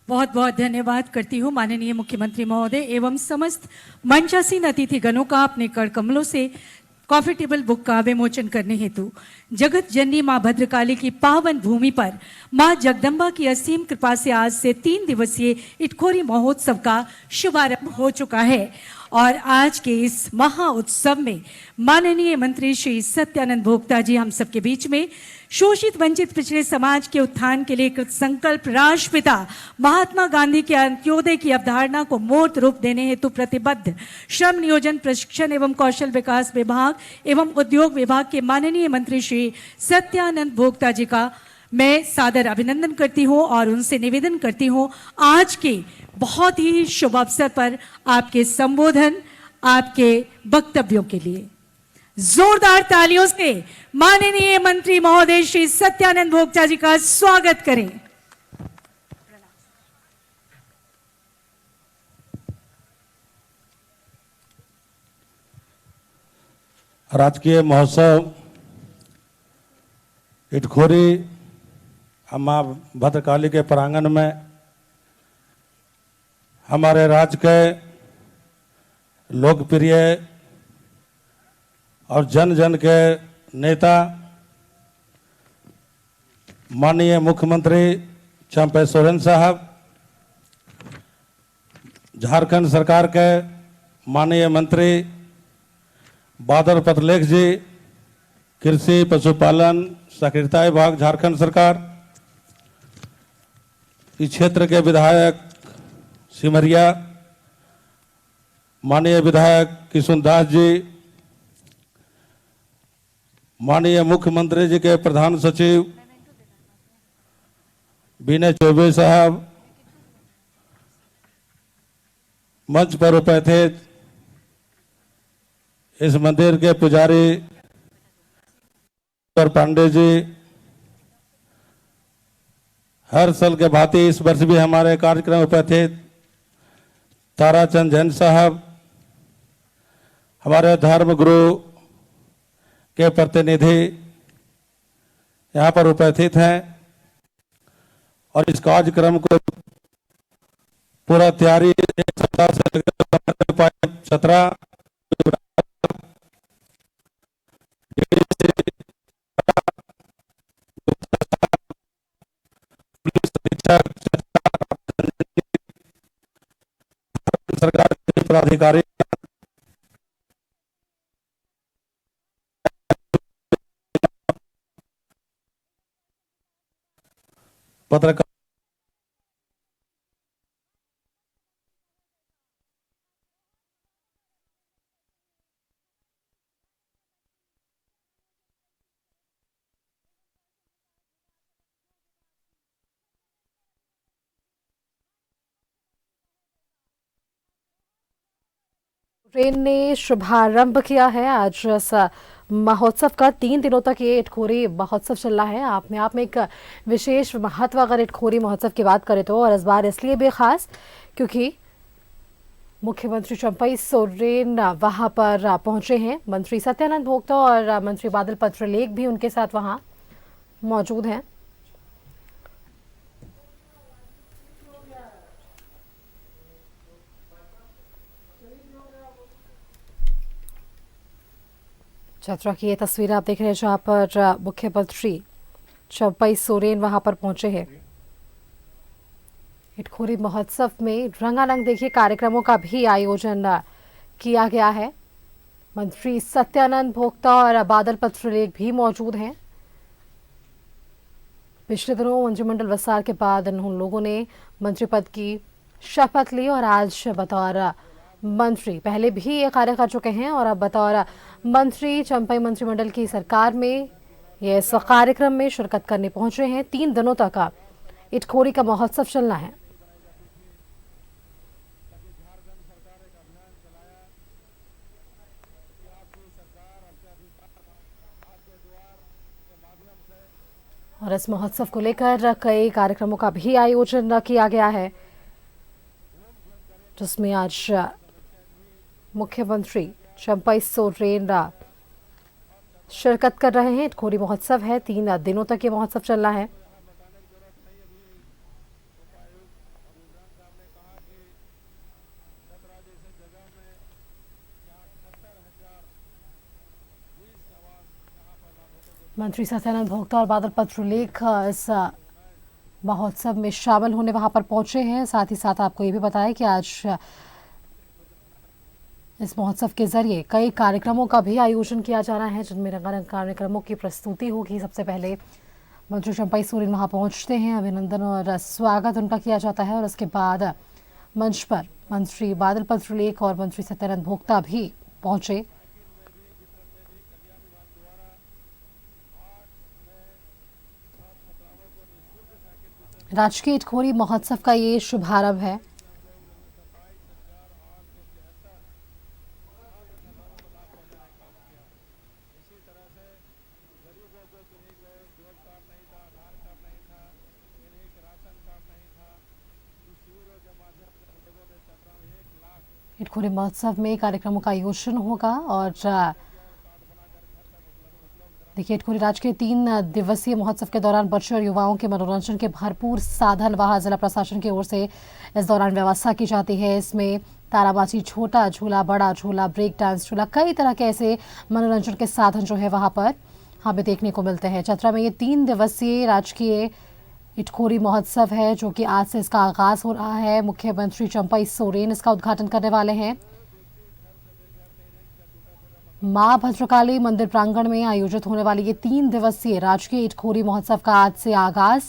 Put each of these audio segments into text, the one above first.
बहुत बहुत धन्यवाद करती हूँ माननीय मुख्यमंत्री महोदय एवं समस्त मंचासीन अतिथिगणों का अपने कर कमलों से कॉफी टेबल बुक का विमोचन करने हेतु। जगत जननी मां भद्रकाली की पावन भूमि पर मां जगदम्बा की असीम कृपा से आज से 3 दिवसीय इटखोरी महोत्सव का शुभारंभ हो चुका है और आज के इस महा उत्सव में माननीय मंत्री श्री सत्यानंद भोक्ता जी हम सबके बीच में शोषित वंचित पिछड़े समाज के उत्थान के लिए कृत संकल्प राष्ट्रपिता महात्मा गांधी के अंत्योदय की अवधारणा को मूर्त रूप देने हेतु प्रतिबद्ध श्रम नियोजन प्रशिक्षण एवं कौशल विकास विभाग एवं उद्योग विभाग के माननीय मंत्री श्री सत्यानंद भोक्ता जी का मैं सादर अभिनंदन करती हूं और उनसे निवेदन करती हूं आज के बहुत ही शुभ अवसर पर आपके संबोधन आपके वक्तव्यों के लिए जोरदार तालियों से माननीय मंत्री महोदय श्री सत्यानंद भोक्ता जी का स्वागत करें। राजकीय महोत्सव इटखोरी मां भद्रकाली के प्रांगण में हमारे राज्य के लोकप्रिय और जन जन के नेता माननीय मुख्यमंत्री चंपई सोरेन साहब, झारखंड सरकार के माननीय मंत्री बादल पत्रलेख जी, कृषि पशुपालन सहकारिता विभाग झारखंड सरकार, इस क्षेत्र के विधायक सिमरिया माननीय विधायक किशुन दास जी, माननीय मुख्यमंत्री जी के प्रधान सचिव विनय चौबे साहब, मंच पर उपस्थित इस मंदिर के पुजारी पांडे जी, हर साल के भांति इस वर्ष भी हमारे कार्यक्रम उपस्थित ताराचंद जैन साहब, हमारे धर्म गुरु के प्रतिनिधि यहाँ पर उपस्थित हैं और इस कार्यक्रम को पूरा तैयारी एक सप्ताह से 17 सरकार के पदाधिकारी पत्रकार ट्रेन ने शुभारंभ किया है। आज महोत्सव का 3 दिनों तक ये इटखोरी महोत्सव चल रहा है। आप में एक विशेष महत्व अगर इटखोरी महोत्सव की बात करें तो, और इस बार इसलिए भी खास क्योंकि मुख्यमंत्री चंपई सोरेन वहां पर पहुंचे हैं। मंत्री सत्यानंद भोक्ता और मंत्री बादल पत्रलेख भी उनके साथ वहां मौजूद हैं। छात्रा की ये तस्वीर आप देख रहे हैं जहां पर मुख्यमंत्री चंपई सोरेन वहां पर पहुंचे हैं। इटखोरी महोत्सव में रंगारंग देखिए कार्यक्रमों का भी आयोजन किया गया है। मंत्री सत्यानंद भोक्ता और बादल पत्रलेख भी मौजूद हैं। पिछले दिनों मंत्रिमंडल विस्तार के बाद उन लोगों ने मंत्री पद की शपथ ली और आज बतौर मंत्री पहले भी ये कार्य कर चुके हैं और अब बतौर मंत्री चंपई मंत्रिमंडल की सरकार में ये इस कार्यक्रम में शिरकत करने पहुंचे हैं। 3 दिनों तक इटखोरी का महोत्सव चलना है। और इस महोत्सव को लेकर कई कार्यक्रमों का भी आयोजन किया गया है, जिसमें आज मुख्यमंत्री चंपई सोरेन शिरकत कर रहे हैं। इटखोरी महोत्सव है, 3 दिनों तक ये महोत्सव चल रहा है। मंत्री सत्यानंद भोक्ता और बादल पत्रलेख इस महोत्सव में शामिल होने वहां पर पहुंचे हैं। साथ ही साथ आपको ये भी बताया कि आज इस महोत्सव के जरिए कई कार्यक्रमों का भी आयोजन किया जा रहा है, जिनमें रंगारंग कार्यक्रमों की प्रस्तुति होगी। सबसे पहले मंत्री चंपई सोरेन वहां पहुंचते हैं, अभिनंदन और स्वागत उनका किया जाता है और उसके बाद मंच पर मंत्री बादल पत्रलेख और मंत्री सत्यानंद भोक्ता भी पहुंचे। राजकीय इटखोरी महोत्सव का ये शुभारंभ है। इटखोरी महोत्सव में कार्यक्रमों का आयोजन होगा और देखिए, इटखोरी राज्य के 3 दिवसीय महोत्सव के दौरान बच्चों और युवाओं के मनोरंजन के भरपूर साधन वहां जिला प्रशासन की ओर से इस दौरान व्यवस्था की जाती है। इसमें ताराबाजी, छोटा झूला, बड़ा झूला, ब्रेक डांस झूला, कई तरह के ऐसे मनोरंजन के साधन जो है वहां पर हमें देखने को मिलते हैं। चतरा में ये 3 दिवसीय राजकीय इटखोरी महोत्सव है, जो कि आज से इसका आगाज हो रहा है। मुख्यमंत्री चंपई सोरेन इसका उद्घाटन करने वाले हैं। मां भद्रकाली मंदिर प्रांगण में आयोजित होने वाली ये 3 दिवसीय राजकीय इटखोरी महोत्सव का आज से आगाज।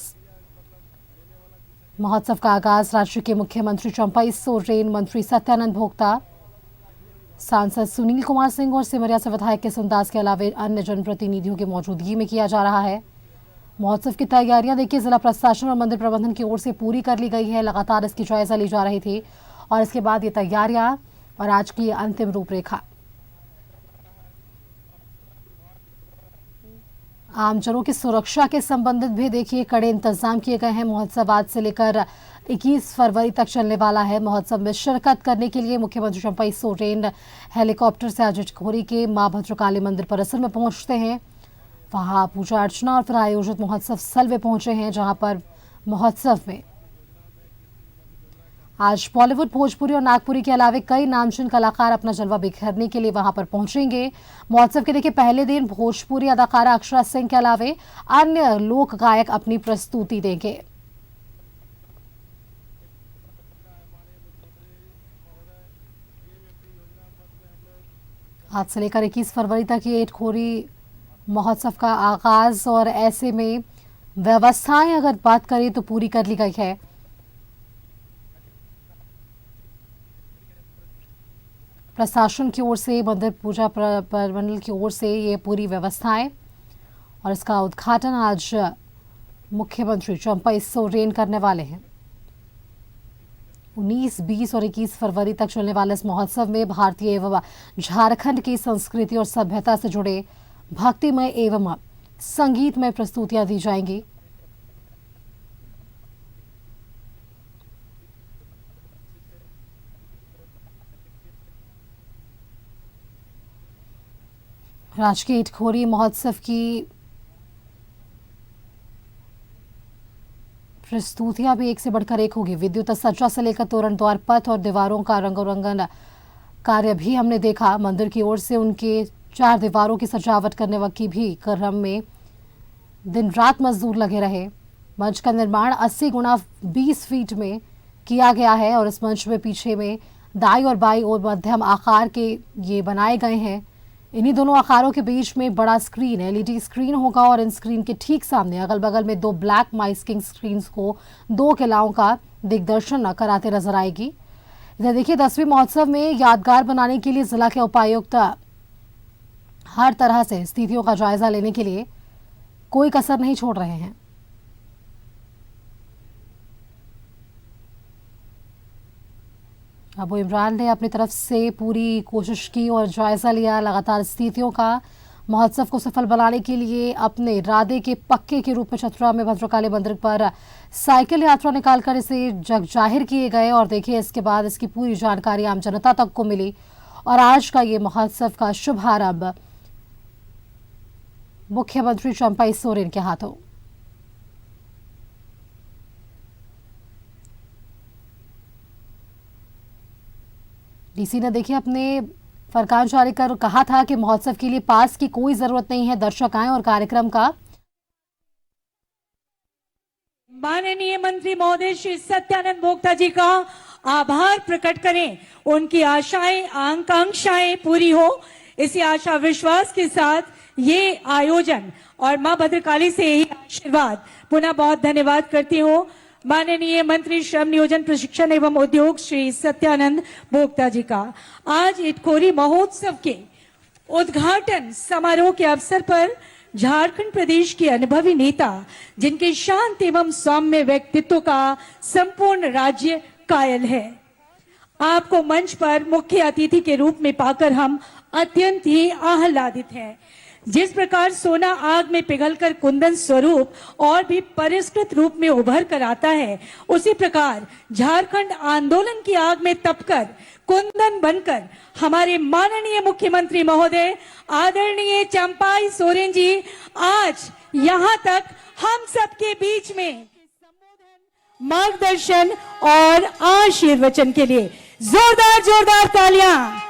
महोत्सव का आगाज राज्य के मुख्यमंत्री चंपई सोरेन, मंत्री सत्यानंद भोक्ता, सांसद सुनील कुमार सिंह और सिमरिया से विधायक किशन दास के अलावा अन्य जनप्रतिनिधियों की मौजूदगी में किया जा रहा है। महोत्सव की तैयारियां देखिए, जिला प्रशासन और मंदिर प्रबंधन की ओर से पूरी कर ली गई है। लगातार इसकी जायजा ली जा रही थी और इसके बाद ये तैयारियां और आज की अंतिम रूपरेखा। आमजनों की सुरक्षा के संबंधित भी देखिए कड़े इंतजाम किए गए हैं। महोत्सव आज से लेकर 21 फरवरी तक चलने वाला है। महोत्सव में शिरकत करने के लिए मुख्यमंत्री चंपई सोरेन हेलीकॉप्टर से आज इटखोरी के मां भद्रकाली मंदिर परिसर में पहुंचते हैं। वहां पूजा अर्चना और फिर आयोजित महोत्सव स्थल में पहुंचे हैं, जहां पर महोत्सव में आज बॉलीवुड, भोजपुरी और नागपुरी के अलावा कई नामचीन कलाकार अपना जलवा बिखेरने के लिए वहां पर पहुंचेंगे। महोत्सव के देखिए पहले दिन भोजपुरी अदाकारा अक्षरा सिंह के अलावा अन्य लोक गायक अपनी प्रस्तुति देंगे। आज से लेकर 21 फरवरी तक ये इटखोरी महोत्सव का आगाज और ऐसे में व्यवस्थाएं अगर बात करें तो पूरी कर ली गई है। प्रशासन की ओर से, मंदिर पूजा प्रबंधन की ओर से ये पूरी व्यवस्थाएं और इसका उद्घाटन आज मुख्यमंत्री चंपई सोरेन करने वाले हैं। 19, 20 और 21 फरवरी तक चलने वाले इस महोत्सव में भारतीय एवं झारखंड की संस्कृति और सभ्यता से जुड़े भक्तिमय एवं संगीतमय प्रस्तुतियां दी जाएंगी। राजकीय इटखोरी महोत्सव की प्रस्तुतियां भी एक से बढ़कर एक होगी। विद्युत सज्जा से लेकर तोरण, द्वार, पथ और दीवारों का रंगोरंगन कार्य भी हमने देखा। मंदिर की ओर से उनके 4 दीवारों की सजावट करने वक्त की भी क्रम में दिन रात मजदूर लगे रहे। मंच का निर्माण 80 गुणा 20 फीट में किया गया है और इस मंच में पीछे में दाई और बाई और मध्यम आकार के ये बनाए गए हैं। इन्हीं दोनों आकारों के बीच में बड़ा स्क्रीन, एलईडी स्क्रीन होगा और इन स्क्रीन के ठीक सामने अगल बगल में 2 ब्लैक माइकिंग स्क्रीन को 2 कलाओं का दिग्दर्शन कराते नजर आएगी। इधर देखिए 10वीं महोत्सव में यादगार बनाने के लिए जिला के उपायुक्त हर तरह से स्थितियों का जायजा लेने के लिए कोई कसर नहीं छोड़ रहे हैं। अबू इमरान ने अपनी तरफ से पूरी कोशिश की और जायजा लिया लगातार स्थितियों का। महोत्सव को सफल बनाने के लिए अपने इरादे के पक्के के रूप में चतरा में भद्रकाली मंदिर पर साइकिल यात्रा निकालकर इसे जग जाहिर किए गए और देखिए इसके बाद इसकी पूरी जानकारी आम जनता तक को मिली और आज का ये महोत्सव का शुभारंभ मुख्यमंत्री चंपई सोरेन के हाथों। डीसी ने देखिए अपने फरमान जारी कर कहा था कि महोत्सव के लिए पास की कोई जरूरत नहीं है, दर्शक आए और कार्यक्रम का माननीय मंत्री महोदय श्री सत्यानंद भोक्ता जी का आभार प्रकट करें। उनकी आशाएं आकांक्षाएं पूरी हो, इसी आशा विश्वास के साथ ये आयोजन और मां भद्रकाली से ही आशीर्वाद। पुनः बहुत धन्यवाद करती हूँ माननीय मंत्री श्रम नियोजन प्रशिक्षण एवं उद्योग श्री सत्यानंद भोक्ता जी का। आज इटखोरी महोत्सव के उद्घाटन समारोह के अवसर पर झारखंड प्रदेश के अनुभवी नेता, जिनके शांत एवं सौम्य व्यक्तित्व का संपूर्ण राज्य कायल है, आपको मंच पर मुख्य अतिथि के रूप में पाकर हम अत्यंत ही आह्लादित हैं। जिस प्रकार सोना आग में पिघलकर कुंदन स्वरूप और भी परिष्कृत रूप में उभर कर आता है, उसी प्रकार झारखंड आंदोलन की आग में तपकर कुंदन बनकर हमारे माननीय मुख्यमंत्री महोदय आदरणीय चंपाई सोरेन जी आज यहाँ तक हम सबके बीच में मार्गदर्शन और आशीर्वचन के लिए जोरदार जोरदार तालियां।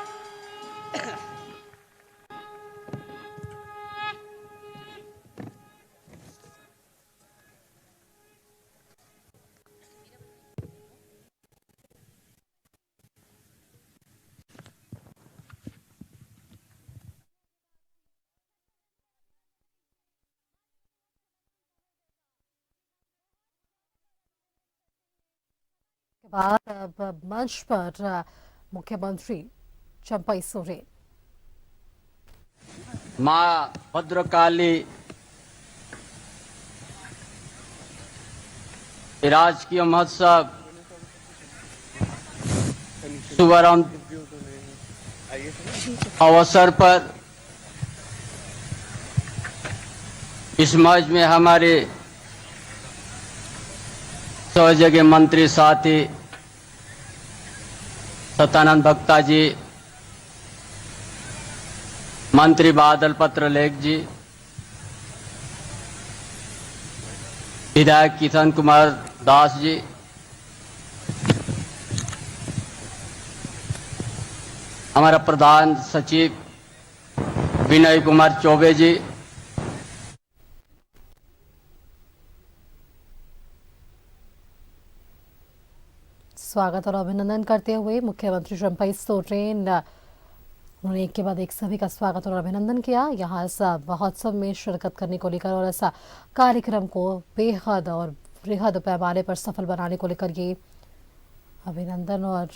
के बाद अब मंच पर मुख्यमंत्री चंपाई सोरेन। मां भद्रकाली राजकीय महोत्सव शुभारंभ अवसर पर इस मंच में हमारे सहयोगी मंत्री साथी सत्यानंद भोक्ता जी, मंत्री बादल पत्रलेख जी, विधायक किशन कुमार दास जी, हमारा प्रधान सचिव विनय कुमार चौबे जी, स्वागत और अभिनंदन करते हुए मुख्यमंत्री चंपाई सोरेन उन्होंने एक के बाद एक सभी का स्वागत और अभिनंदन किया। यहाँ इस महोत्सव में शिरकत करने को लेकर और ऐसा कार्यक्रम को बेहद और बृहद पैमाने पर सफल बनाने को लेकर ये अभिनंदन और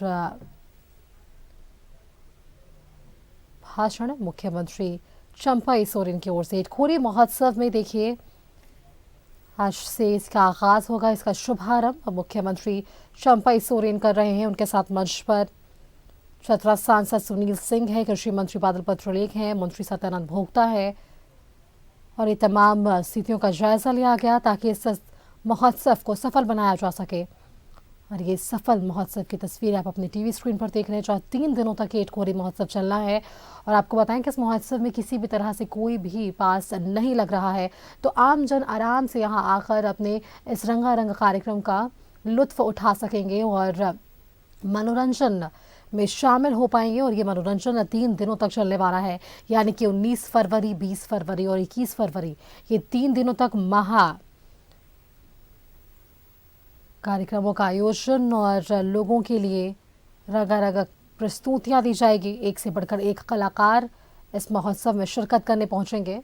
भाषण मुख्यमंत्री चंपाई सोरेन की ओर से। इटखोरी महोत्सव में देखिए आज से इसका आगाज होगा, इसका शुभारंभ मुख्यमंत्री चंपाई सोरेन कर रहे हैं। उनके साथ मंच पर चतरा सांसद सुनील सिंह है, कृषि मंत्री बादल पत्रलेख हैं, मंत्री सत्यानंद भोक्ता है और ये तमाम स्थितियों का जायजा लिया गया ताकि इस महोत्सव को सफल बनाया जा सके। और ये सफल महोत्सव की तस्वीर आप अपने टीवी स्क्रीन पर देख रहे हैं, जहाँ 3 दिनों तक ये इटखोरी महोत्सव चलना है। और आपको बताएं कि इस महोत्सव में किसी भी तरह से कोई भी पास नहीं लग रहा है, तो आम जन आराम से यहाँ आकर अपने इस रंगारंग कार्यक्रम का लुत्फ उठा सकेंगे और मनोरंजन में शामिल हो पाएंगे। और ये मनोरंजन 3 दिनों तक चलने वाला है, यानी कि 19 फरवरी, 20 फरवरी और 21 फरवरी, ये 3 दिनों तक महा कार्यक्रमों का आयोजन और लोगों के लिए रंगारंग प्रस्तुतियां दी जाएगी। एक से बढ़कर एक कलाकार इस महोत्सव में शिरकत करने पहुंचेंगे,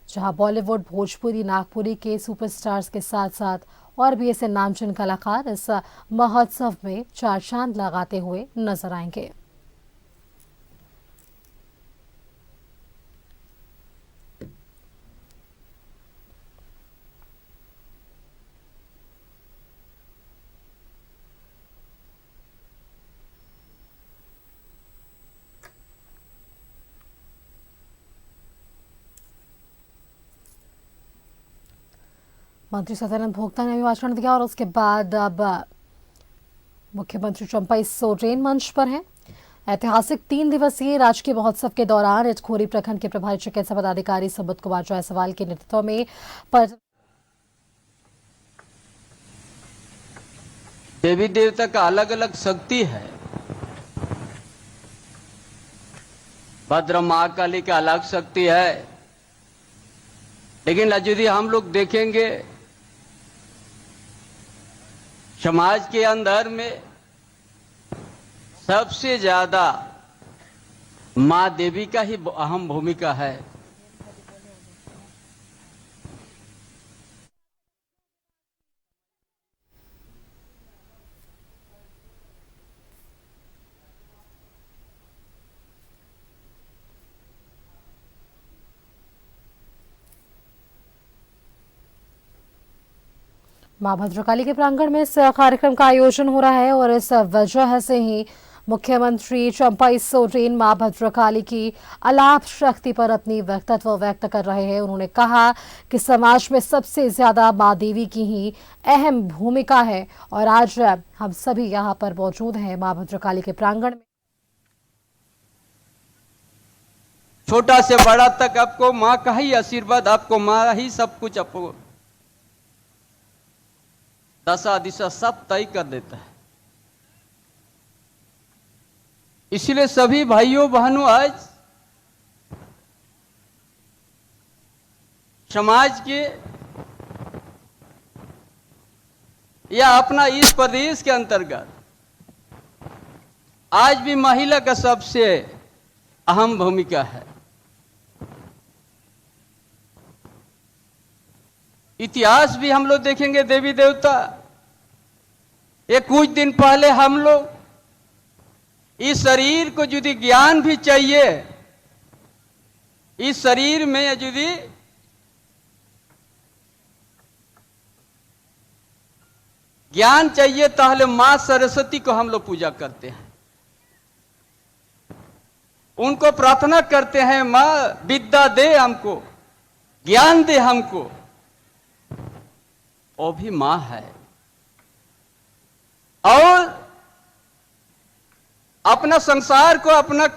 जहां बॉलीवुड, भोजपुरी, नागपुरी के सुपरस्टार्स के साथ साथ और भी ऐसे नामचीन कलाकार इस महोत्सव में चार चांद लगाते हुए नजर आएंगे। मंत्री सत्यानंद भोक्ता ने भाषण दिया और उसके बाद अब मुख्यमंत्री चंपाई सोरेन मंच पर हैं। ऐतिहासिक 3 दिवसीय राजकीय महोत्सव के दौरान इटखोरी प्रखंड के प्रभारी चिकित्सा पदाधिकारी सुबोध कुमार जायसवाल के नेतृत्व में देवी देवता का अलग अलग शक्ति है। भद्र महाकाली का अलग शक्ति है, लेकिन यदि हम लोग देखेंगे समाज के अंदर में सबसे ज्यादा मां देवी का ही अहम भूमिका है। मां भद्रकाली के प्रांगण में इस कार्यक्रम का आयोजन हो रहा है और इस वजह से ही मुख्यमंत्री चंपाई सोरेन मां भद्रकाली की अलाप शक्ति पर अपनी वक्तव्य व्यक्त कर रहे हैं। उन्होंने कहा कि समाज में सबसे ज्यादा मां देवी की ही अहम भूमिका है और आज हम सभी यहां पर मौजूद हैं मां भद्रकाली के प्रांगण में। छोटा से बड़ा तक आपको मां का ही आशीर्वाद, आपको मां ही सब कुछ आपको दशा दिशा सब तय कर देता है। इसलिए सभी भाइयों बहनों आज समाज के या अपना इस प्रदेश के अंतर्गत आज भी महिला का सबसे अहम भूमिका है। इतिहास भी हम लोग देखेंगे, देवी देवता, ये कुछ दिन पहले हम लोग इस शरीर को यदि ज्ञान भी चाहिए, इस शरीर में यदि ज्ञान चाहिए ताहले मां सरस्वती को हम लोग पूजा करते हैं, उनको प्रार्थना करते हैं, मां विद्या दे हमको, ज्ञान दे हमको। वो भी मां है। और अपना संसार को, अपना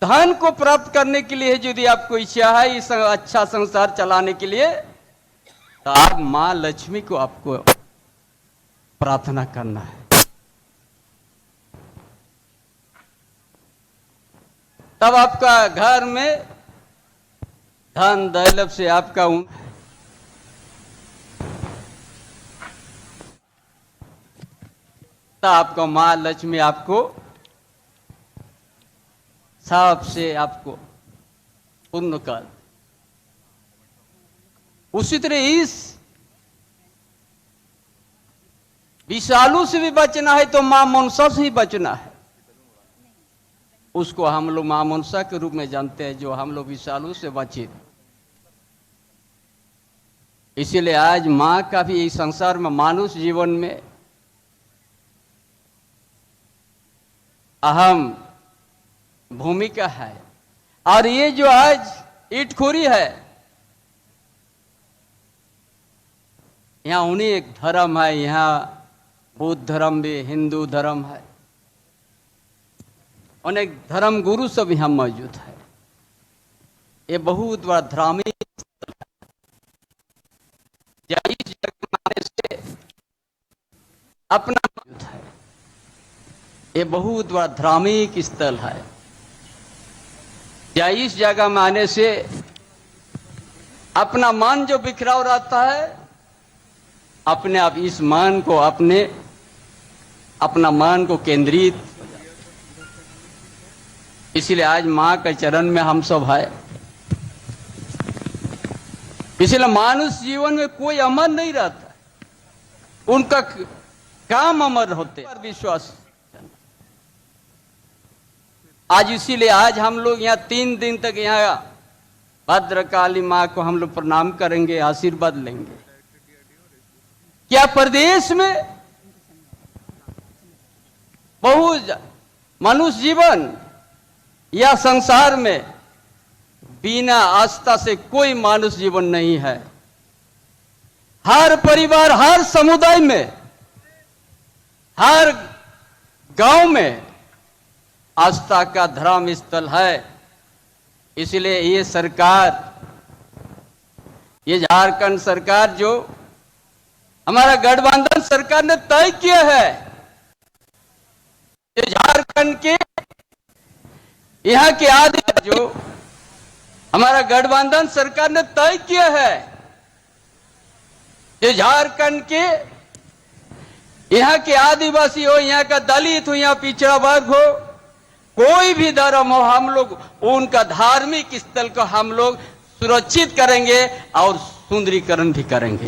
धन को प्राप्त करने के लिए यदि आपको इच्छा है इस अच्छा संसार चलाने के लिए, तो आप मां लक्ष्मी को आपको प्रार्थना करना है। तब आपका घर में धन दौलत से आपका आपको मां लक्ष्मी आपको सबसे आपको पूर्ण कर। उसी तरह इस विषालु से भी बचना है तो मां मनसा से ही बचना है। उसको हम लोग मां मनसा के रूप में जानते हैं, जो हम लोग विषालु से बचे। इसीलिए आज मां का भी इस संसार में, मानुष जीवन में अहम भूमिका है। और ये जो आज ईटखोरी है, यहाँ उन्हीं एक धर्म है, यहाँ बौद्ध धर्म भी, हिंदू धर्म है, अनेक धर्म गुरु सब यहाँ मौजूद है। ये बहुत बड़ा धार्मिक से अपना मौजूद है। ये बहुत बड़ा धार्मिक स्थल है। या इस जगह में आने से अपना मन जो बिखराव रहता है, अपने आप इस मन को अपना मन को केंद्रित। इसलिए आज मां के चरण में हम सब है। इसलिए मानुष जीवन में कोई अमर नहीं रहता, उनका काम अमर होते पर विश्वास। आज इसीलिए आज हम लोग यहाँ 3 दिन तक यहाँ भद्रकाली माँ को हम लोग प्रणाम करेंगे, आशीर्वाद लेंगे। क्या प्रदेश में बहुत मनुष्य जीवन या संसार में बिना आस्था से कोई मानुष जीवन नहीं है। हर परिवार, हर समुदाय में, हर गांव में आस्था का धर्म स्थल है। इसलिए ये सरकार, ये झारखंड सरकार जो हमारा गठबंधन सरकार ने तय किया है, ये झारखंड के यहाँ के आदिवासी जो हमारा गठबंधन सरकार ने तय किया है कि झारखंड के यहाँ के आदिवासी हो, यहाँ का दलित हो, यहाँ पिछड़ा वर्ग हो, कोई भी धर्म हो, हम लोग उनका धार्मिक स्थल को हम लोग सुरक्षित करेंगे और सुंदरीकरण भी करेंगे।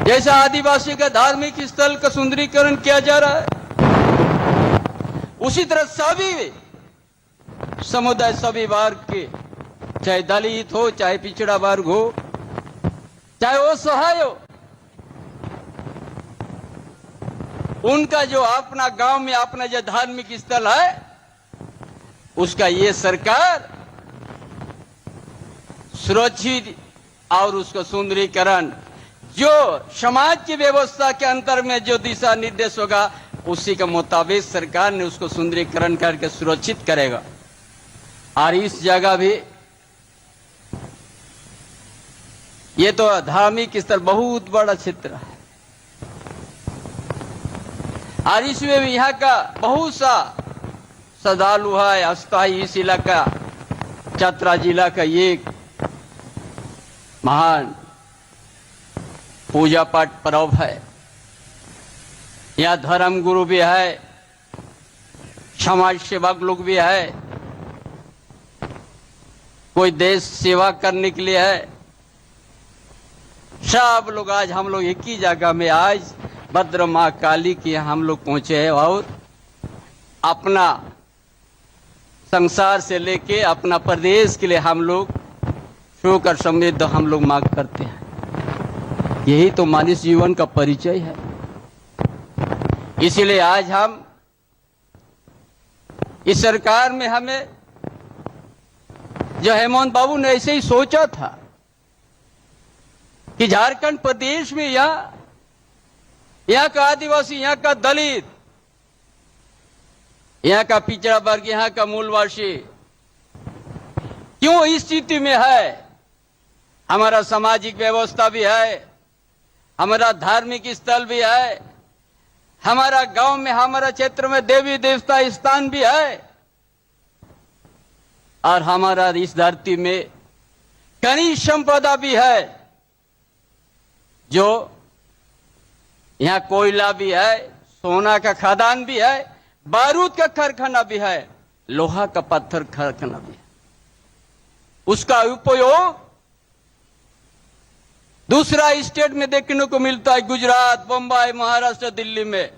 जैसा आदिवासी का धार्मिक स्थल का सुंदरीकरण किया जा रहा है, उसी तरह सभी समुदाय, सभी वर्ग के, चाहे दलित हो, चाहे पिछड़ा वर्ग हो, चाहे वो सहाय हो, उनका जो अपना गांव में अपना जो धार्मिक स्थल है, उसका ये सरकार सुरक्षित और उसका सुंदरीकरण, जो समाज की व्यवस्था के अंतर में जो दिशा निर्देश होगा, उसी के मुताबिक सरकार ने उसको सुंदरीकरण करके सुरक्षित करेगा। और इस जगह भी ये तो धार्मिक स्थल बहुत बड़ा क्षेत्र है, और इसमें भी यहाँ का बहुत सा श्रद्धालु है, अस्थायी इस इलाका चतरा जिला का एक महान पूजा पाठ पर्व है। यहाँ धर्म गुरु भी है, समाज सेवक लोग भी है, कोई देश सेवा करने के लिए है, सब लोग आज हम लोग एक ही जगह में आज भद्र माँ काली के हम लोग पहुंचे हैं और अपना संसार से लेके अपना प्रदेश के लिए हम लोग सुख और समृद्ध हम लोग मांग करते हैं। यही तो मानव जीवन का परिचय है। इसीलिए आज हम इस सरकार में हमें जो हेमंत बाबू ने ऐसे ही सोचा था कि झारखंड प्रदेश में यहाँ का आदिवासी, यहाँ का दलित, यहाँ का पिछड़ा वर्ग, यहाँ का मूलवासी क्यों इस स्थिति में है। हमारा सामाजिक व्यवस्था भी है, हमारा धार्मिक स्थल भी है, हमारा गांव में, हमारा क्षेत्र में देवी देवता स्थान भी है, और हमारा इस धरती में खनिज संपदा भी है, जो यहाँ कोयला भी है, सोना का खदान भी है, बारूद का कारखाना भी है, लोहा का पत्थर कारखाना भी है। उसका उपयोग दूसरा स्टेट में देखने को मिलता है, गुजरात, बम्बई, महाराष्ट्र, दिल्ली में।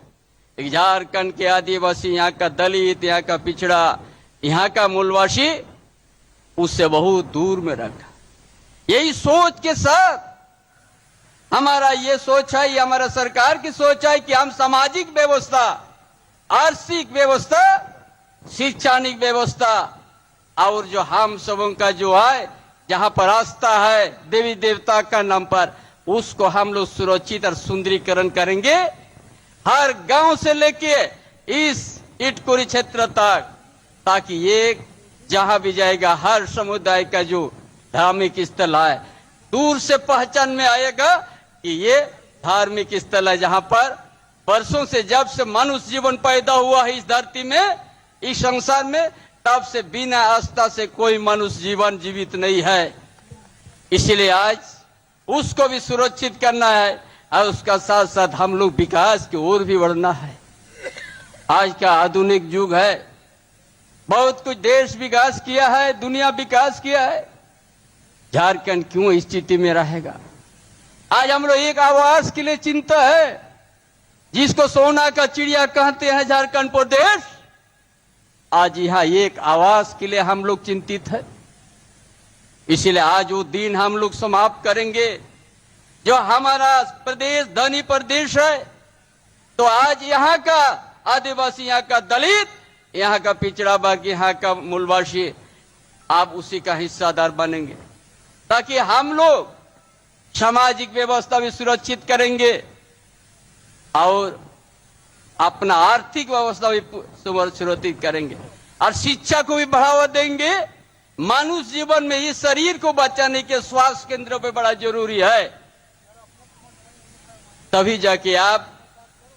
झारखंड के आदिवासी, यहाँ का दलित, यहाँ का पिछड़ा, यहाँ का मूलवासी उससे बहुत दूर में रखा। यही सोच के साथ हमारा ये सोच है, ये हमारा सरकार की सोच है कि हम सामाजिक व्यवस्था, आर्थिक व्यवस्था, शैक्षणिक व्यवस्था और जो हम सबों का जो है, जहां पर आस्था है देवी देवता का नाम पर, उसको हम लोग सुरक्षित और सुंदरीकरण करेंगे। हर गांव से लेके इस इटकोरी क्षेत्र तक, ताकि ये जहां भी जाएगा हर समुदाय का जो धार्मिक स्थल है, दूर से पहचान में आएगा कि ये धार्मिक स्थल है, जहां पर वर्षों से, जब से मनुष्य जीवन पैदा हुआ है इस धरती में, इस संसार में, तब से बिना आस्था से कोई मनुष्य जीवन जीवित नहीं है। इसलिए आज उसको भी सुरक्षित करना है और उसका साथ साथ हम लोग विकास की ओर भी बढ़ना है। आज का आधुनिक युग है, बहुत कुछ देश विकास किया है, दुनिया विकास किया है, झारखंड क्यों इस स्थिति में रहेगा। आज हम लोग एक आवास के लिए चिंता है, जिसको सोना का चिड़िया कहते हैं झारखंड प्रदेश, आज यहाँ एक आवास के लिए हम लोग चिंतित है। इसलिए आज वो दिन हम लोग समाप्त करेंगे। जो हमारा प्रदेश धनी प्रदेश है, तो आज यहाँ का आदिवासी, यहाँ का दलित, यहाँ का पिछड़ा वर्ग, यहाँ का मूलवासी, आप उसी का हिस्सादार बनेंगे, ताकि हम लोग सामाजिक व्यवस्था भी सुरक्षित करेंगे और अपना आर्थिक व्यवस्था भी सुरक्षित करेंगे और शिक्षा को भी बढ़ावा देंगे। मनुष्य जीवन में इस शरीर को बचाने के स्वास्थ्य केंद्रों पे बड़ा जरूरी है, तभी जाके आप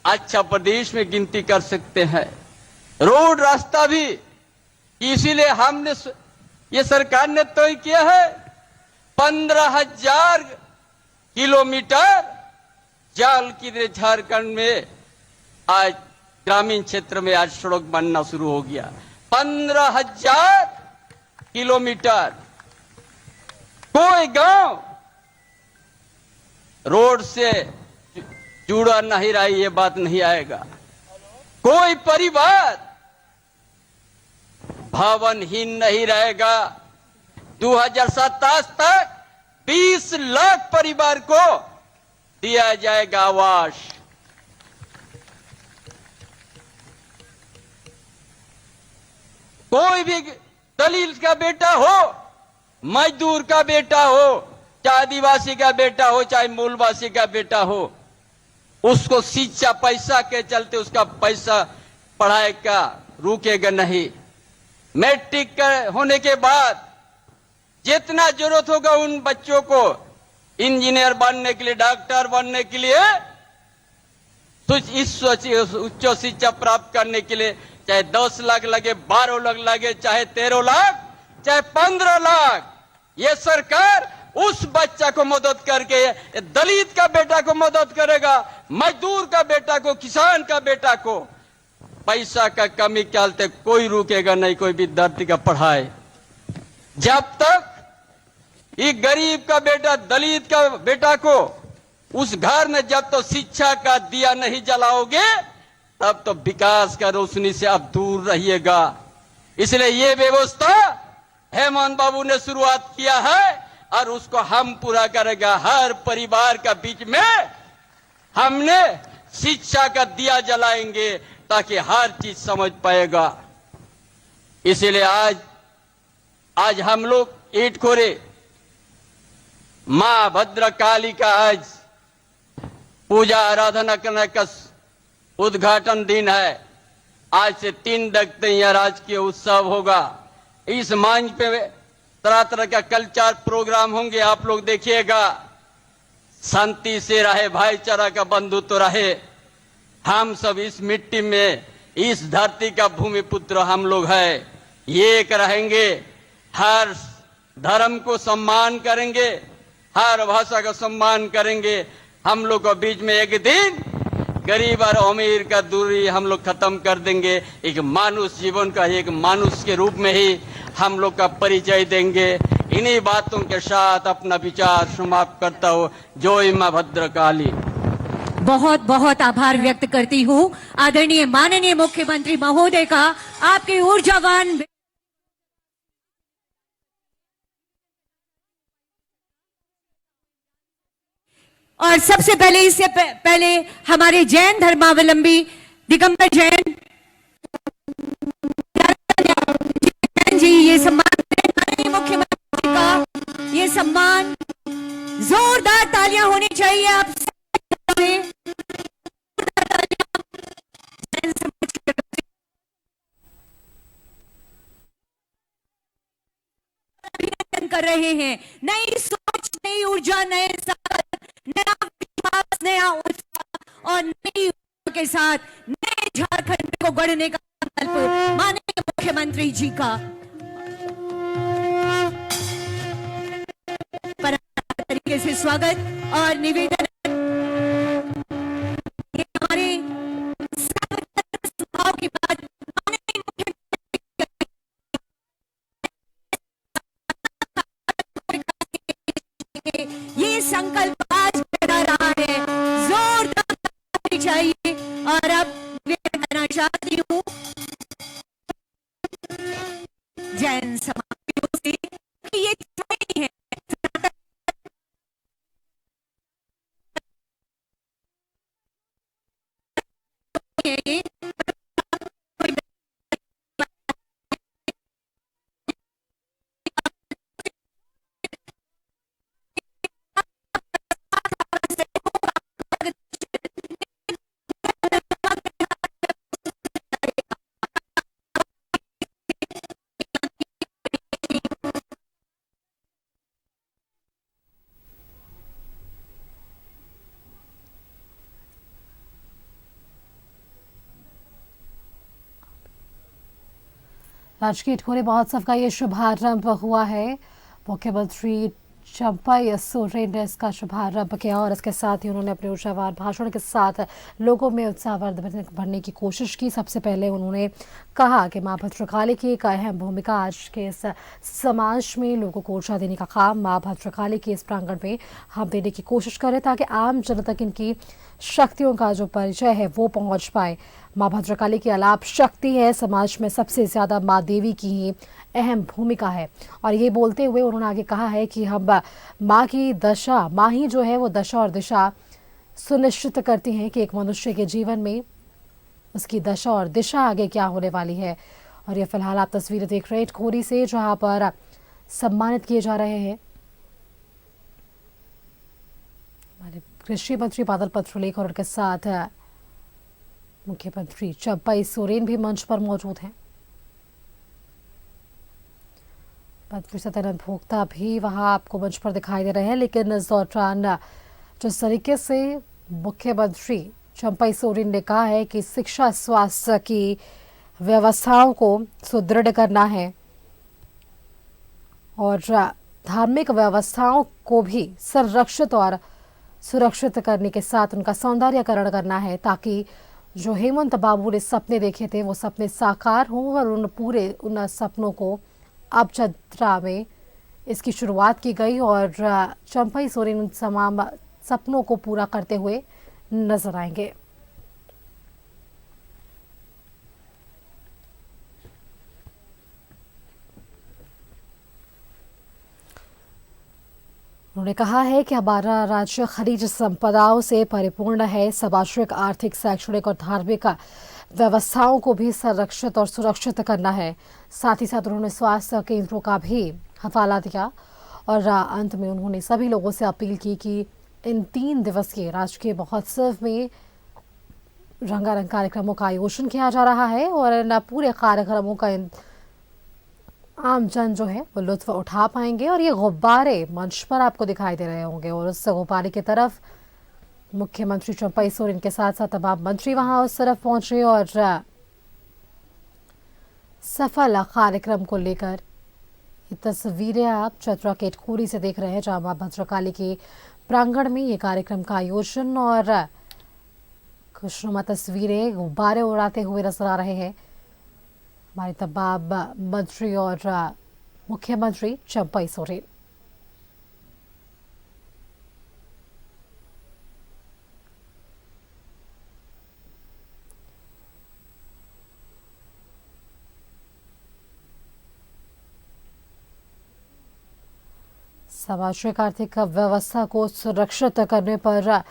अच्छा प्रदेश में गिनती कर सकते हैं। रोड रास्ता भी, इसीलिए हमने ये सरकार ने तय किया है 15,000 किलोमीटर जाल की झारखंड में आज ग्रामीण क्षेत्र में आज सड़क बनना शुरू हो गया। 15,000 किलोमीटर। कोई गांव रोड से जुड़ा नहीं रहा, ये बात नहीं आएगा। कोई परिवार भवनहीन नहीं रहेगा। 2027 तक 20 लाख परिवार को दिया जाएगा आवास। कोई भी दलित का बेटा हो, मजदूर का बेटा हो, चाहे आदिवासी का बेटा हो, चाहे मूलवासी का बेटा हो, उसको शिक्षा पैसा के चलते उसका पैसा पढ़ाई का रुकेगा नहीं। मैट्रिक होने के बाद जितना जरूरत होगा उन बच्चों को इंजीनियर बनने के लिए, डॉक्टर बनने के लिए, उच्च शिक्षा प्राप्त करने के लिए, चाहे 10 लाख लगे, 12 लाख लगे, चाहे 13 लाख, चाहे 15 लाख, ये सरकार उस बच्चा को मदद करके, दलित का बेटा को मदद करेगा, मजदूर का बेटा को, किसान का बेटा को। पैसा का कमी के चलते कोई रुकेगा नहीं कोई विद्यार्थी का पढ़ाई। जब तक ये गरीब का बेटा, दलित का बेटा को उस घर में जब तो शिक्षा का दिया नहीं जलाओगे, तब तो विकास का रोशनी से आप दूर रहिएगा। इसलिए ये व्यवस्था हेमंत बाबू ने शुरुआत किया है और उसको हम पूरा करेगा। हर परिवार का बीच में हमने शिक्षा का दिया जलाएंगे ताकि हर चीज समझ पाएगा। इसीलिए आज हम लोग ईटखोरे मां भद्रकाली का आज पूजा आराधना करने का उद्घाटन दिन है। आज से 3 तक यह राजकीय उत्सव होगा। इस मंच पे तरह तरह का कल्चर प्रोग्राम होंगे, आप लोग देखिएगा। शांति से रहे, भाईचारा का बंधुत्व रहे। हम सब इस मिट्टी में, इस धरती का भूमि पुत्र हम लोग हैं, एक रहेंगे। हर धर्म को सम्मान करेंगे, हर भाषा का सम्मान करेंगे। हम लोग को बीच में एक दिन गरीब और अमीर का दूरी हम लोग खत्म कर देंगे। एक मानुष जीवन का एक मानुष के रूप में ही हम लोग का परिचय देंगे। इन्हीं बातों के साथ अपना विचार समाप्त करता हूँ। जय मां भद्रकाली। बहुत बहुत आभार व्यक्त करती हूँ आदरणीय माननीय मुख्यमंत्री महोदय का, आपके ऊर्जावान और सबसे पहले, इससे पहले हमारे जैन धर्मावलंबी दिगंबर जैन जी ये सम्मान माननीय मुख्यमंत्री का, ये सम्मान जोरदार तालियां होनी चाहिए आप सबसे। अभिनंदन कर रहे हैं। नई सोच, नई ऊर्जा, नए नया विश्वास, नया उत्साह और नई ऊर्जा के साथ नए झारखंड को गढ़ने का संकल्प माननीय मुख्यमंत्री जी का। तरीके से स्वागत और निवेदन। ये हमारे स्वभाव की बात माननीय मुख्यमंत्री, ये संकल्प आज बना रहा है, जोरदार चाहिए। और अब निवेदन करना चाहती हूँ जैन समाज से कि ये नहीं है राजकीय इटखोरी महोत्सव का ये शुभारंभ हुआ है। मुख्यमंत्री चंपाई सोरेन ने इसका शुभारंभ किया और इसके साथ ही उन्होंने अपने ऊर्जावान भाषण के साथ लोगों में उत्साह भरने की कोशिश की। सबसे पहले उन्होंने कहा कि मां भद्रकाली की एक अहम भूमिका आज के इस समाज में लोगों को ऊर्जा देने का काम मां भद्रकाली के इस प्रांगण में हम देने की कोशिश करें ताकि आम जनता तक इनकी शक्तियों का जो परिचय है वो पहुंच पाए। मां भद्रकाली की अलाप शक्ति है, समाज में सबसे ज्यादा मां देवी की ही अहम भूमिका है। और ये बोलते हुए उन्होंने आगे कहा है कि हम मां की दशा, मां ही जो है वो दशा और दिशा सुनिश्चित करती हैं कि एक मनुष्य के जीवन में उसकी दशा और दिशा आगे क्या होने वाली है। और ये फिलहाल आप तस्वीरें देख रहे हैं इटखोरी से, जहां पर सम्मानित किए जा रहे हैं हमारे कृषि मंत्री बादल पत्रलेख और उनके साथ मुख्यमंत्री चंपाई सोरेन भी मंच पर मौजूद हैं। मंत्री सत्यानंद भोक्ता भी वहां आपको मंच पर दिखाई दे रहे हैं। लेकिन इस दौरान जिस तरीके से मुख्यमंत्री चंपाई सोरेन ने कहा है कि शिक्षा स्वास्थ्य की व्यवस्थाओं को सुदृढ़ करना है और धार्मिक व्यवस्थाओं को भी संरक्षित और सुरक्षित करने के साथ उनका सौंदर्यकरण करना है, ताकि जो हेमंत बाबू ने सपने देखे थे वो सपने साकार हों और उन सपनों को अब चतरा में इसकी शुरुआत की गई और चंपाई सोरेन उन तमाम सपनों को पूरा करते हुए नजर आएंगे। उन्होंने कहा है कि हमारा राज्य खनिज संपदाओं से परिपूर्ण है। सामाजिक, आर्थिक, शैक्षणिक और धार्मिक व्यवस्थाओं को भी संरक्षित और सुरक्षित करना है। साथ ही साथ उन्होंने स्वास्थ्य केंद्रों का भी हवाला दिया और अंत में उन्होंने सभी लोगों से अपील की कि इन 3 दिवसीय राजकीय महोत्सव में रंगारंग कार्यक्रमों का आयोजन किया जा रहा है और इन पूरे कार्यक्रमों का आम जन जो है वो लुत्फ उठा पाएंगे। और ये गुब्बारे मंच पर आपको दिखाई दे रहे होंगे और उस गुब्बारे की तरफ मुख्यमंत्री चंपाई सोरेन के साथ साथ तमाम मंत्री वहां उस तरफ पहुंचे और सफल कार्यक्रम को लेकर ये तस्वीरें आप चतरा के इटखोरी से देख रहे हैं, जहां मां भद्रकाली के प्रांगण में ये कार्यक्रम का आयोजन और खुशनुमा तस्वीरें गुब्बारे उड़ाते हुए नजर आ रहे हैं हमारे तमाम मंत्री और मुख्यमंत्री चंपाई सोरेन। सामाजिक आर्थिक व्यवस्था को सुरक्षित करने पर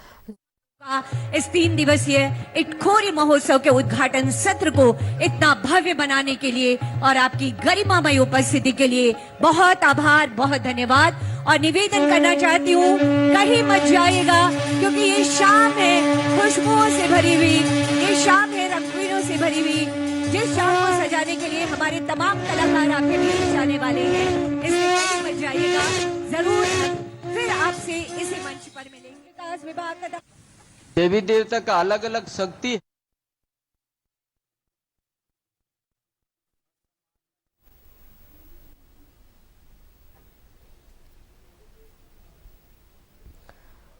इस 3 दिवसीय इटखोरी महोत्सव के उद्घाटन सत्र को इतना भव्य बनाने के लिए और आपकी गरिमामय उपस्थिति के लिए बहुत आभार, बहुत धन्यवाद। और निवेदन करना चाहती हूँ, कहीं मत जाइएगा क्योंकि ये शाम है खुशबुओं से भरी हुई, ये शाम है रंगीनों से भरी हुई, जिस शाम को सजाने के लिए हमारे तमाम कलाकार आपके बीच जाने वाले हैं। इसलिए कहीं मत जाइएगा, जरूर फिर आपसे इसी मंच पर मिलेंगे। विकास विभाग का देवी देवता का अलग अलग शक्ति है।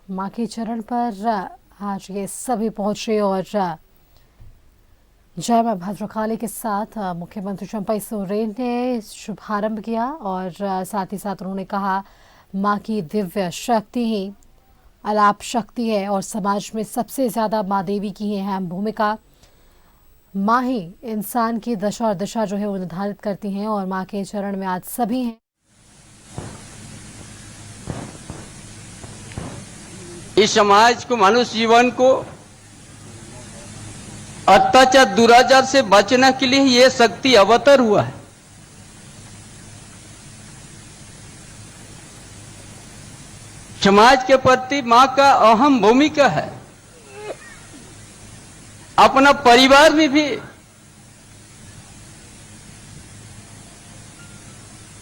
मां के चरण पर आज ये सभी पहुंचे और जय मां भद्रकाली के साथ मुख्यमंत्री चंपाई सोरेन ने शुभारंभ किया और साथ ही साथ उन्होंने कहा मां की दिव्य शक्ति ही अलाप शक्ति है और समाज में सबसे ज्यादा मां देवी की है अहम भूमिका। मां ही इंसान की दशा और दिशा जो है वो निर्धारित करती हैं और मां के चरण में आज सभी हैं। इस समाज को, मनुष्य जीवन को अत्याचार दुराचार से बचने के लिए ये शक्ति अवतर हुआ है। समाज के प्रति मां का अहम भूमिका है। अपना परिवार में भी,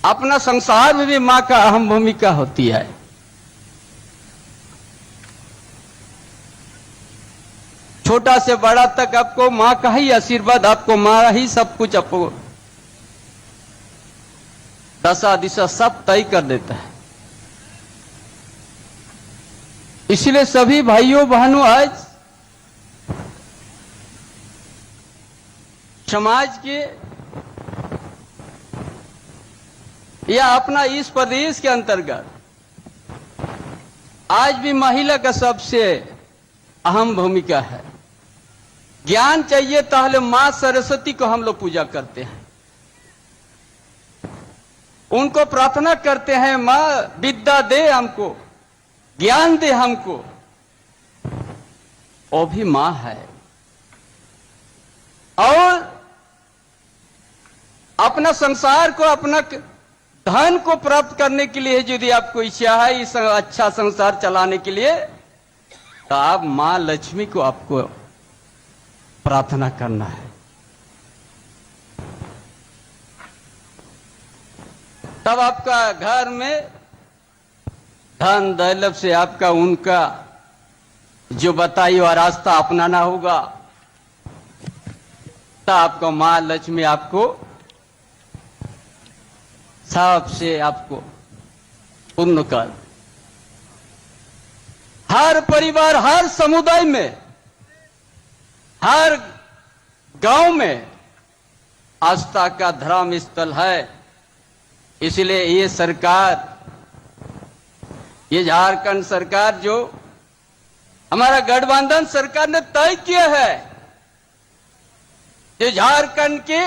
अपना संसार में भी मां का अहम भूमिका होती है। छोटा से बड़ा तक आपको मां का ही आशीर्वाद, आपको मां ही सब कुछ आपको दशा दिशा सब तय कर देता है। इसलिए सभी भाइयों बहनों, आज समाज के या अपना इस प्रदेश के अंतर्गत आज भी महिला का सबसे अहम भूमिका है। ज्ञान चाहिए तो मां सरस्वती को हम लोग पूजा करते हैं, उनको प्रार्थना करते हैं, मां विद्या दे हमको, ज्ञान दे हमको। वो भी मां है। और अपना संसार को, अपना धन को प्राप्त करने के लिए यदि आपको इच्छा है इस अच्छा संसार चलाने के लिए, तो आप मां लक्ष्मी को आपको प्रार्थना करना है। तब आपका घर में धन दौलत से आपका उनका जो बताई हुआ रास्ता अपनाना होगा, तो आपको मां लक्ष्मी आपको सबसे आपको पूर्ण कर। हर परिवार, हर समुदाय में, हर गांव में आस्था का धर्म स्थल है। इसलिए ये सरकार, ये झारखंड सरकार जो हमारा गठबंधन सरकार ने तय किया है, जो झारखंड के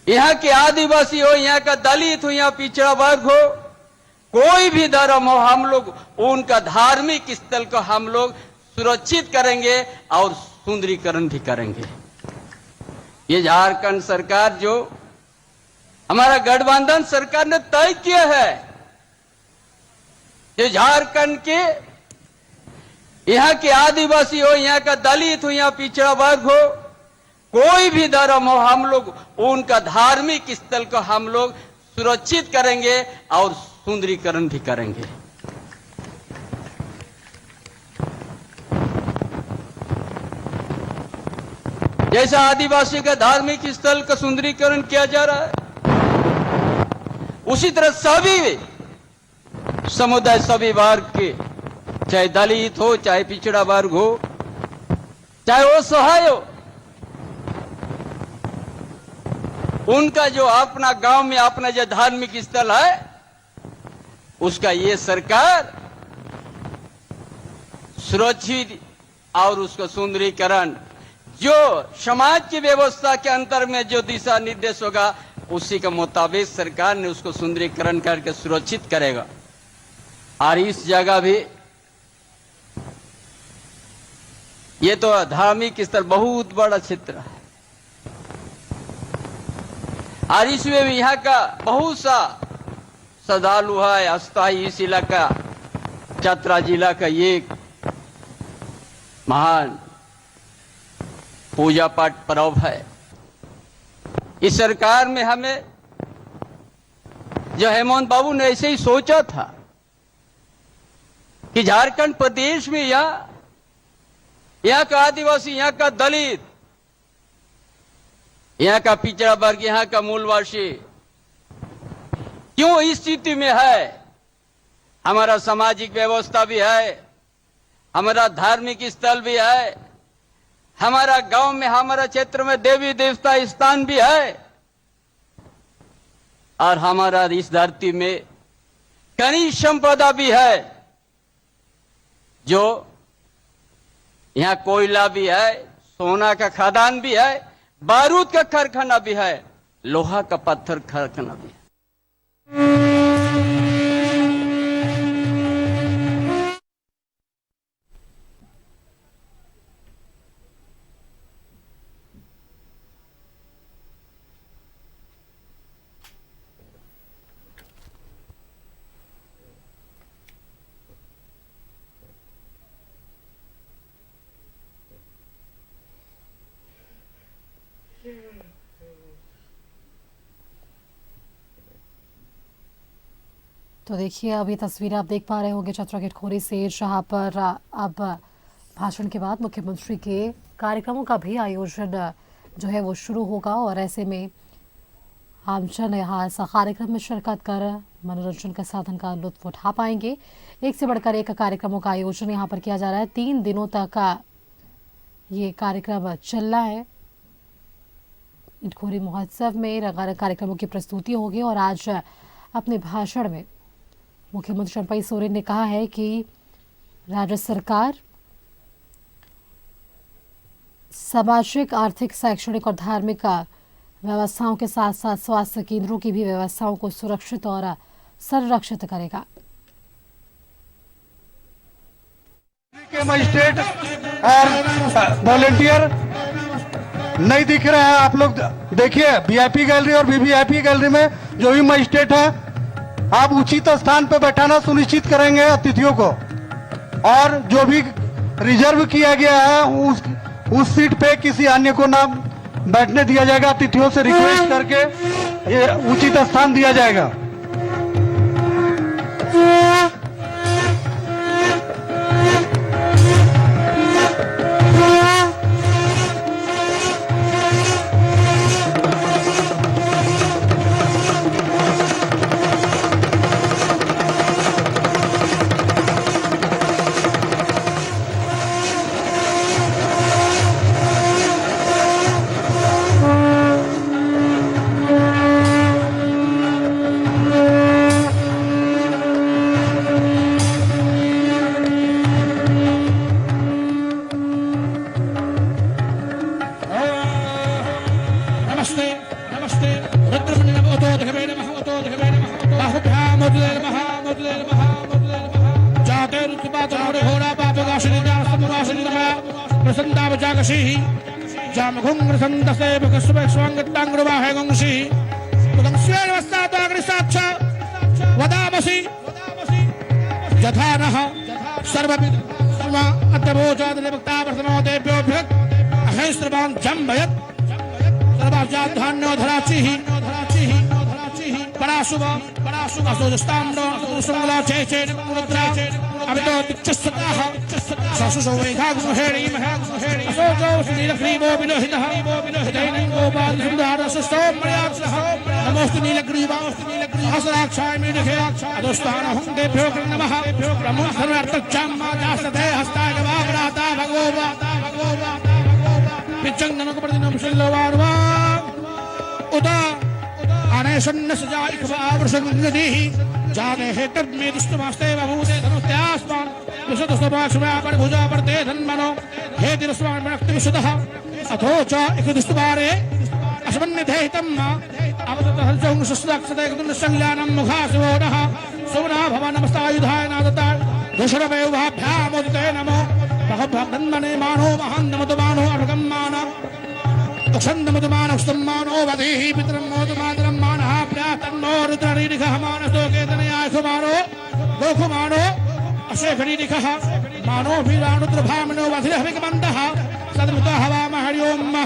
यहाँ के आदिवासी हो, यहाँ का दलित हो, यहाँ पिछड़ा वर्ग हो, कोई भी धर्म हो, हम लोग उनका धार्मिक स्थल को हम लोग सुरक्षित करेंगे और सुंदरीकरण भी करेंगे। ये झारखंड सरकार जो हमारा गठबंधन सरकार ने तय किया है, जो झारखंड के यहाँ के आदिवासी हो, यहाँ का दलित हो, यहाँ पिछड़ा वर्ग हो, कोई भी धर्म हो, हम लोग उनका धार्मिक स्थल को हम लोग सुरक्षित करेंगे और सुंदरीकरण भी करेंगे। जैसा आदिवासी का धार्मिक स्थल का सुंदरीकरण किया जा रहा है, उसी तरह सभी समुदाय, सभी वर्ग के, चाहे दलित हो, चाहे पिछड़ा वर्ग हो, चाहे वो सहाय हो, उनका जो अपना गांव में अपना जो धार्मिक स्थल है, उसका ये सरकार सुरक्षित और उसका सुंदरीकरण, जो समाज की व्यवस्था के अंतर में जो दिशा निर्देश होगा, उसी के मुताबिक सरकार ने उसको सुंदरीकरण करके सुरक्षित करेगा। और इस जगह भी ये तो धार्मिक स्थल बहुत बड़ा क्षेत्र है, और इसमें भी यहाँ का बहुत सा श्रद्धालु है, अस्थायी इस इलाका चतरा जिला का ये महान पूजा पाठ पर्व है। इस सरकार में हमें जो हेमंत बाबू ने ऐसे ही सोचा था कि झारखंड प्रदेश में यहाँ का आदिवासी, यहाँ का दलित, यहाँ का पिछड़ा वर्ग, यहाँ का मूलवासी क्यों इस स्थिति में है। हमारा सामाजिक व्यवस्था भी है, हमारा धार्मिक स्थल भी है, हमारा गांव में, हमारा क्षेत्र में देवी देवता स्थान भी है, और हमारा इस धरती में खनिज संपदा भी है, जो यहाँ कोयला भी है, सोना का खदान भी है, बारूद का कारखाना भी है, लोहा का पत्थर कारखाना भी है। तो देखिए अभी तस्वीरें आप देख पा रहे होंगे चतरा के इटखोरी से, जहां पर अब भाषण के बाद मुख्यमंत्री के कार्यक्रमों का भी आयोजन जो है वो शुरू होगा। और ऐसे में आमजन यहाँ इस कार्यक्रम में शिरकत कर मनोरंजन के साधन का लुत्फ उठा पाएंगे। एक से बढ़कर एक कार्यक्रमों का आयोजन यहाँ पर किया जा रहा है। 3 दिनों तक ये कार्यक्रम चल रहा है। इटखोरी महोत्सव में रंगारंग कार्यक्रमों की प्रस्तुति होगी और आज अपने भाषण में मुख्यमंत्री चंपई सोरेन ने कहा है कि राज्य सरकार सामाजिक, आर्थिक, शैक्षणिक और धार्मिक व्यवस्थाओं के साथ साथ स्वास्थ्य केंद्रों की भी व्यवस्थाओं को सुरक्षित और संरक्षित करेगा। मजिस्ट्रेट और वॉलेंटियर नहीं दिख रहे हैं। आप लोग देखिए वीआईपी गैलरी और वीवीआईपी गैलरी में जो भी मजिस्ट्रेट है, आप उचित स्थान पर बैठाना सुनिश्चित करेंगे अतिथियों को, और जो भी रिजर्व किया गया है उस सीट पे किसी अन्य को ना बैठने दिया जाएगा। अतिथियों से रिक्वेस्ट करके ये उचित स्थान दिया जाएगा। नमस्ते रुद्रमणि नमोतो धवे नमः ओतो धवे नमः बाहुभ्याम मुद्ले नमः मुद्ले नमः मुद्ले नमः जाते रुत्पातो घोड़ा पापगाशिनी जासमुराशिनी नमः प्रसन्ना बजागशी जामघुंग्र संदसे बकस्वे स्वांगतांग्रवाहे गंगशी उदं स्वेन वस्तातो अग्निसाक्ष वदामसि यथानः सर्वविद सर्व अत्यभोजादले भक्ता वर्तनो देभ्यो भृत् अहेस्त्रवान् जम्भयत् सर्वाजाधान्योधराचिः पराशुभ असोजस्ताम्नो सुमला चेचेन मुद्रा अवितो दिक्षस्तः ससुसो वेघागुहेणी महगुहेणी असोजो नीलग्रीवो विलोहितः दैनिको बालसुधारसस्तो मर्यात्सः नमोस्तु नीलग्रीवास्तु नीलग्रीवसराक्षाय मेढे अदोस्तानहं देभ्यो नमः ब्रह्म सर्वार्थच्चाम्मा दासते हस्ताय वाग्राता भगवो पिचंगनक प्रतिनम शिल्लवारवा उदा अनेशन्न सजाइक वावृषंगदिः जाने हे तद्मे दुष्टमास्ते बभूते धनुस्त्यास्मान् विशुद्धस्वभाषुभा परभुजा परते धन्मनो हे दिरस्वान् मनक्ति विशुद्धः अथो च इकदुष्टवारे अस्मन्निधेहितं अवतत हर्षं सुस्ताक्षते कुन्दसंज्ञानं मुखाशिवोनः सुवनः भवनमस्तायुधाय नादता दुषरमेव भाभ्यामुदिते नमो भगवन्मने मानो महान्नमतमानो अर्घम्मान क्षन्दमतमानस्तम्मानो वधेहि पितरं मोदमातरं मानः प्यातन्नो रुद्ररीरिखः मानस्तोकेतनयायखुमानो गोखुमानो अशेखरीरिखः मानो भीरानुद्रभामनो वधिरहविकमन्दः सद्मृतः हवामहर्योम्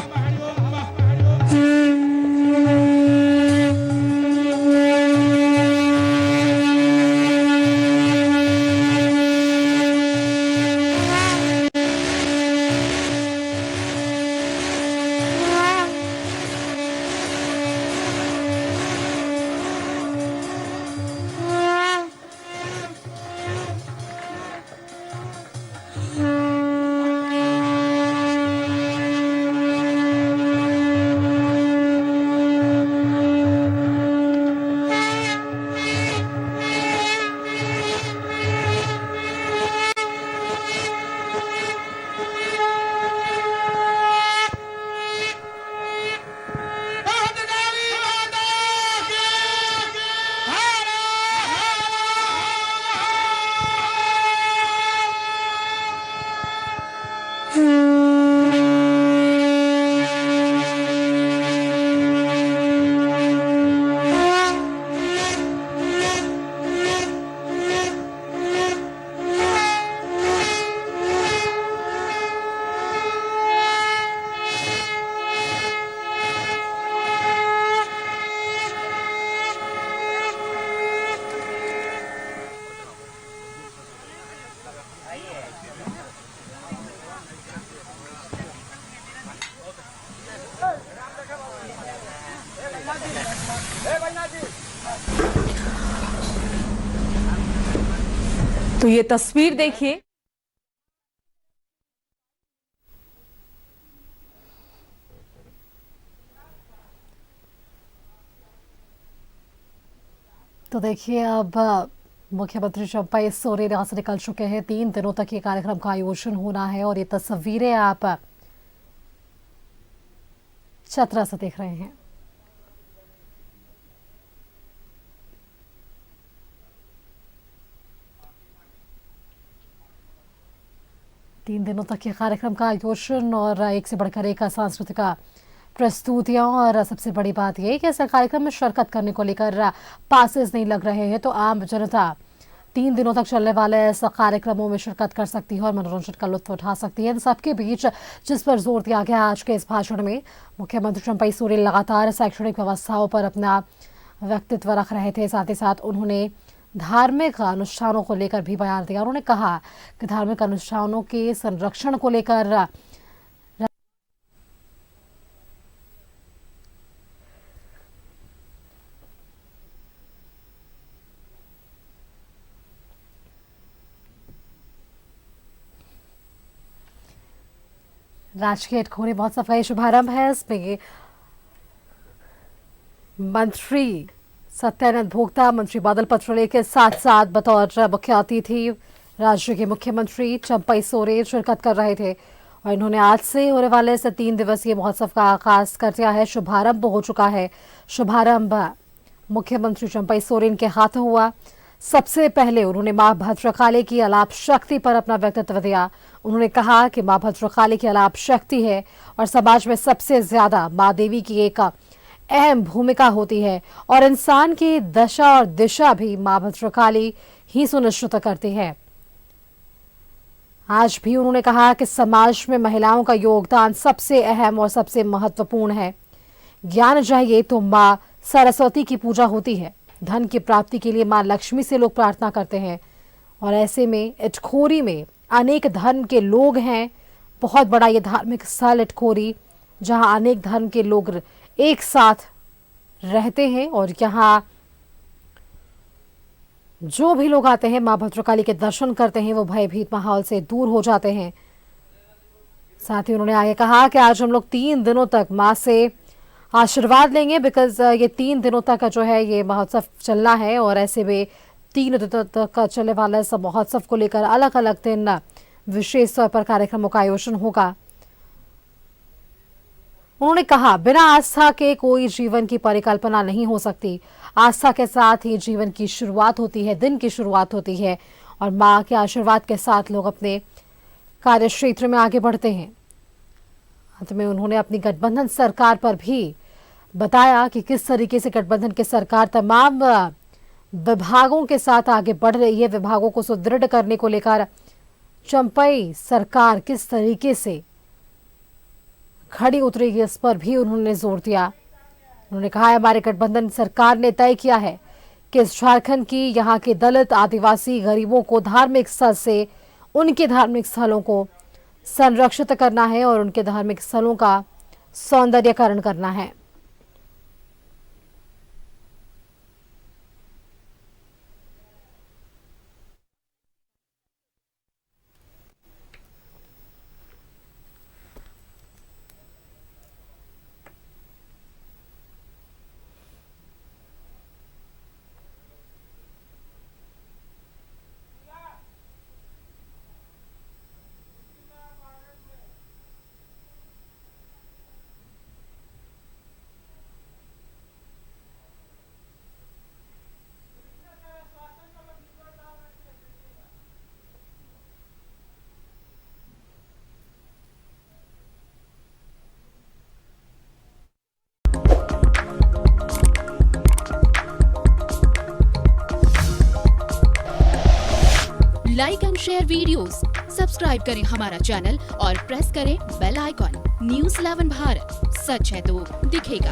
तो ये तस्वीर देखिए, तो देखिए अब मुख्यमंत्री चंपई सोरेन यहाँ से निकल चुके हैं। 3 दिनों तक ये कार्यक्रम का आयोजन होना है और ये तस्वीरें आप चतरा से देख रहे हैं। तीन दिनों तक ये कार्यक्रम का आयोजन और एक से बढ़कर एक सांस्कृतिक प्रस्तुतियां और सबसे बड़ी बात यह है कि इस कार्यक्रम में शिरकत करने को लेकर पासेस नहीं लग रहे हैं, तो आम जनता 3 दिनों तक चलने वाले इस कार्यक्रमों में शिरकत कर सकती है और मनोरंजन का लुत्फ उठा सकती है। इन सबके बीच जिस पर जोर दिया गया आज के इस भाषण में, मुख्यमंत्री चंपई सोरेन लगातार शैक्षणिक व्यवस्थाओं पर अपना व्यक्तित्व रख रहे थे। साथ ही साथ उन्होंने धार्मिक अनुष्ठानों को लेकर भी बयान दिया। उन्होंने कहा कि धार्मिक अनुष्ठानों के संरक्षण को लेकर राजकीय इटखोरी महोत्सव का शुभारंभ है। इसमें मंत्री सत्यानंद भोक्ता, मंत्री बादल पत्रलेखे के साथ साथ बतौर मुख्य अतिथि राज्य के मुख्यमंत्री चंपई सोरेन शिरकत कर रहे थे और इन्होंने आज से होने वाले इस 3 दिवसीय महोत्सव का आगाज कर दिया है। शुभारंभ हो चुका है। शुभारंभ मुख्यमंत्री चंपई सोरेन के हाथों हुआ। सबसे पहले उन्होंने मां भद्रकाली की अलाप शक्ति पर अपना व्यक्तित्व दिया। उन्होंने कहा कि मां भद्रकाली की अलाप शक्ति है और समाज में सबसे ज्यादा मां देवी की एक अहम भूमिका होती है और इंसान की दशा और दिशा भी मां भद्रकाली ही सुनिश्चित करती है। आज भी उन्होंने कहा कि समाज में महिलाओं का योगदान सबसे अहम और सबसे महत्वपूर्ण है। ज्ञान चाहिए तो मां सरस्वती की पूजा होती है। धन की प्राप्ति के लिए मां लक्ष्मी से लोग प्रार्थना करते हैं और ऐसे में इटखोरी में अनेक धर्म के लोग हैं। बहुत बड़ा ये धार्मिक स्थल इटखोरी, जहां अनेक धर्म के लोग एक साथ रहते हैं और यहाँ जो भी लोग आते हैं मां भद्रकाली के दर्शन करते हैं वो भयभीत माहौल से दूर हो जाते हैं। साथ ही उन्होंने आगे कहा कि आज हम लोग 3 दिनों तक मां से आशीर्वाद लेंगे, बिकॉज ये 3 दिनों तक जो है ये महोत्सव चलना है और ऐसे में 3 दिनों तक चलने वाला इस महोत्सव को लेकर अलग अलग दिन विशेष तौर पर कार्यक्रमों का आयोजन होगा। उन्होंने कहा बिना आस्था के कोई जीवन की परिकल्पना नहीं हो सकती। आस्था के साथ ही जीवन की शुरुआत होती है, दिन की शुरुआत होती है और मां के आशीर्वाद के साथ लोग अपने कार्य क्षेत्र में आगे बढ़ते हैं। अंत में उन्होंने अपनी गठबंधन सरकार पर भी बताया कि किस तरीके से गठबंधन की सरकार तमाम विभागों के साथ आगे बढ़ रही है। विभागों को सुदृढ़ करने को लेकर चंपई सरकार किस तरीके से खड़ी उतरेगी, इस पर भी उन्होंने जोर दिया। उन्होंने कहा हमारे गठबंधन सरकार ने तय किया है कि झारखंड की यहाँ के दलित, आदिवासी, गरीबों को धार्मिक स्थल से उनके धार्मिक स्थलों को संरक्षित करना है और उनके धार्मिक स्थलों का सौंदर्यीकरण करना है। Like and share videos, subscribe करें हमारा चैनल और प्रेस करें बेल आइकॉन। न्यूज़ 11 भारत, सच है तो दिखेगा।